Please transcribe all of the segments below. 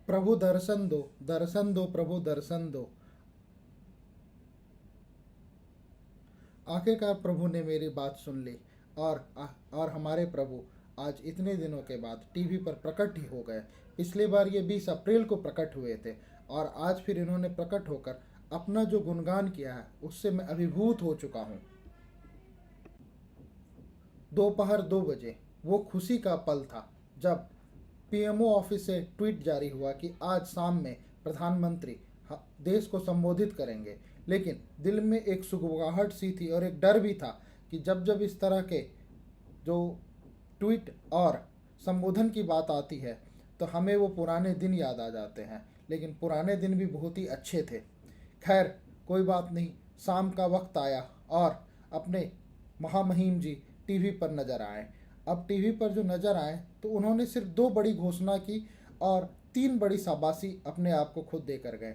प्रभु दर्शन दो प्रभु दर्शन दो। आखिरकार प्रभु ने मेरी बात सुन ली और हमारे प्रभु आज इतने दिनों के बाद टीवी पर प्रकट ही हो गए। पिछली बार ये 20 अप्रैल को प्रकट हुए थे और आज फिर इन्होंने प्रकट होकर अपना जो गुणगान किया है उससे मैं अभिभूत हो चुका हूँ। दोपहर 2 बजे वो खुशी का पल था जब पीएमओ ऑफिस से ट्वीट जारी हुआ कि आज शाम में प्रधानमंत्री देश को संबोधित करेंगे। लेकिन दिल में एक सुगबुगाहट सी थी और एक डर भी था कि जब जब इस तरह के जो ट्वीट और संबोधन की बात आती है तो हमें वो पुराने दिन याद आ जाते हैं। लेकिन पुराने दिन भी बहुत ही अच्छे थे। खैर कोई बात नहीं, शाम का वक्त आया और अपने महामहिम जी टीवी पर नज़र आए। अब टीवी पर जो नज़र आए तो उन्होंने सिर्फ 2 बड़ी घोषणा की और 3 बड़ी शाबाशी अपने आप को खुद देकर गए।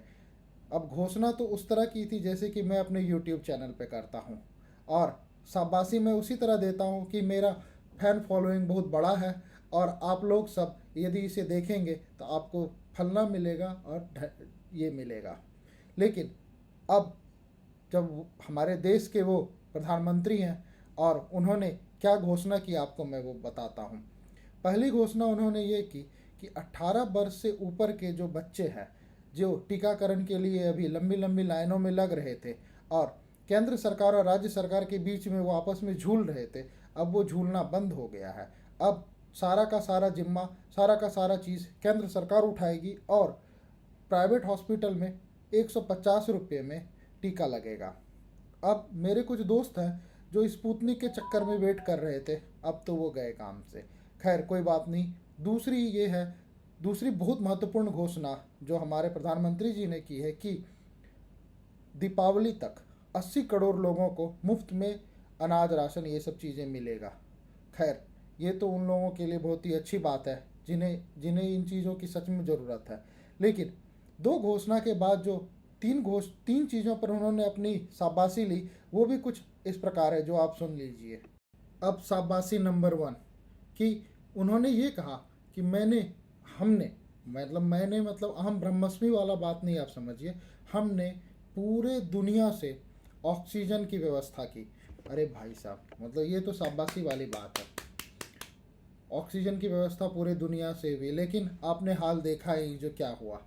अब घोषणा तो उस तरह की थी जैसे कि मैं अपने यूट्यूब चैनल पे करता हूँ और शाबाशी मैं उसी तरह देता हूँ कि मेरा फैन फॉलोइंग बहुत बड़ा है और आप लोग सब यदि इसे देखेंगे तो आपको फलना मिलेगा और ये मिलेगा। लेकिन अब जब हमारे देश के वो प्रधानमंत्री हैं और उन्होंने क्या घोषणा की आपको मैं वो बताता हूँ। पहली घोषणा उन्होंने ये की कि 18 वर्ष से ऊपर के जो बच्चे हैं जो टीकाकरण के लिए अभी लंबी लंबी लाइनों में लग रहे थे और केंद्र सरकार और राज्य सरकार के बीच में वो आपस में झूल रहे थे, अब वो झूलना बंद हो गया है। अब सारा का सारा जिम्मा, सारा का सारा चीज़ केंद्र सरकार उठाएगी और प्राइवेट हॉस्पिटल में 150 रुपये में टीका लगेगा। अब मेरे कुछ दोस्त हैं जो स्पुतनिक के चक्कर में वेट कर रहे थे, अब तो वो गए काम से। खैर कोई बात नहीं। दूसरी बहुत महत्वपूर्ण घोषणा जो हमारे प्रधानमंत्री जी ने की है कि दीपावली तक 80 करोड़ लोगों को मुफ्त में अनाज, राशन, ये सब चीज़ें मिलेगा। खैर ये तो उन लोगों के लिए बहुत ही अच्छी बात है जिन्हें इन चीज़ों की सच में ज़रूरत है। लेकिन 2 घोषणा के बाद जो 3 चीज़ों पर उन्होंने अपनी शाबाशी ली वो भी कुछ इस प्रकार है जो आप सुन लीजिए। अब शाबाशी नंबर 1 कि उन्होंने ये कहा कि मैंने मतलब अहम ब्रह्मस्मी वाला बात नहीं, आप समझिए, हमने पूरे दुनिया से ऑक्सीजन की व्यवस्था की। अरे भाई साहब, मतलब ये तो शाबाशी वाली बात है। ऑक्सीजन की व्यवस्था पूरे दुनिया से हुई, लेकिन आपने हाल देखा ही जो क्या हुआ।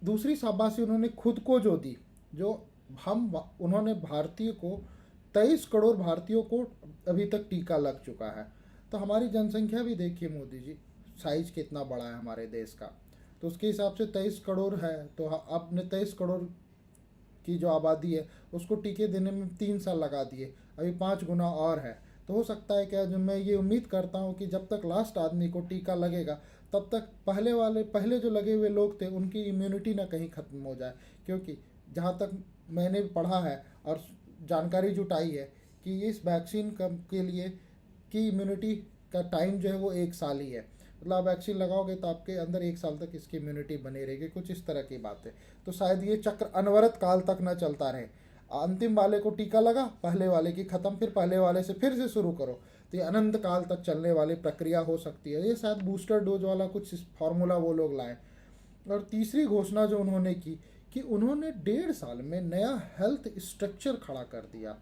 दूसरी शाबाशी उन्होंने खुद को जो दी, उन्होंने भारतीय को 23 करोड़ भारतीयों को अभी तक टीका लग चुका है। तो हमारी जनसंख्या भी देखिए मोदी जी, साइज कितना बड़ा है हमारे देश का, तो उसके हिसाब से 23 करोड़ है। तो आपने 23 करोड़ की जो आबादी है उसको टीके देने में 3 साल लगा दिए, अभी 5 गुना और है। तो हो सकता है क्या, जो मैं ये उम्मीद करता हूँ कि जब तक लास्ट आदमी को टीका लगेगा तब तक पहले जो लगे हुए लोग थे उनकी इम्यूनिटी ना कहीं ख़त्म हो जाए। क्योंकि जहाँ तक मैंने पढ़ा है और जानकारी जुटाई है कि इस वैक्सीन के लिए की इम्यूनिटी का टाइम जो है वो 1 साल ही है। मतलब आप वैक्सीन लगाओगे तो आपके अंदर 1 साल तक इसकी इम्यूनिटी बनी रहेगी, कुछ इस तरह की बात है। तो शायद ये चक्र अनवरत काल तक न चलता रहे। अंतिम वाले को टीका लगा, पहले वाले की ख़त्म, फिर पहले वाले से फिर से शुरू करो, तो ये अनंत काल तक चलने वाली प्रक्रिया हो सकती है। ये शायद बूस्टर डोज वाला कुछ फार्मूला वो लोग लाए। और तीसरी घोषणा जो उन्होंने की कि उन्होंने 1.5 साल में नया हेल्थ स्ट्रक्चर खड़ा कर दिया।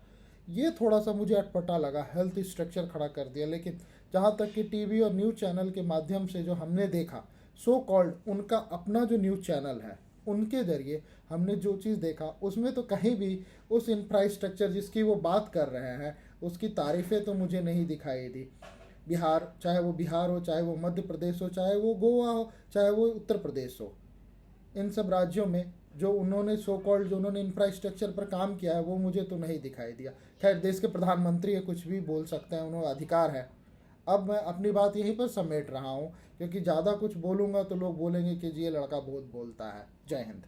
ये थोड़ा सा मुझे अटपटा लगा, हेल्थ स्ट्रक्चर खड़ा कर दिया। लेकिन जहाँ तक कि टीवी और न्यूज़ चैनल के माध्यम से जो हमने देखा, सो कॉल्ड उनका अपना जो न्यूज़ चैनल है उनके ज़रिए हमने जो चीज़ देखा उसमें तो कहीं भी उस इंफ्रास्ट्रक्चर जिसकी वो बात कर रहे हैं उसकी तारीफ़ें तो मुझे नहीं दिखाई दी। चाहे वो बिहार हो, चाहे वो मध्य प्रदेश हो, चाहे वो गोवा हो, चाहे वो उत्तर प्रदेश हो, इन सब राज्यों में जो उन्होंने इंफ्रास्ट्रक्चर पर काम किया है वो मुझे तो नहीं दिखाई दिया। खैर देश के प्रधानमंत्री है, कुछ भी बोल सकते हैं, उन्हें अधिकार है। अब मैं अपनी बात यहीं पर समेट रहा हूँ क्योंकि ज़्यादा कुछ बोलूँगा तो लोग बोलेंगे कि जी ये लड़का बहुत बोलता है। जय हिंद।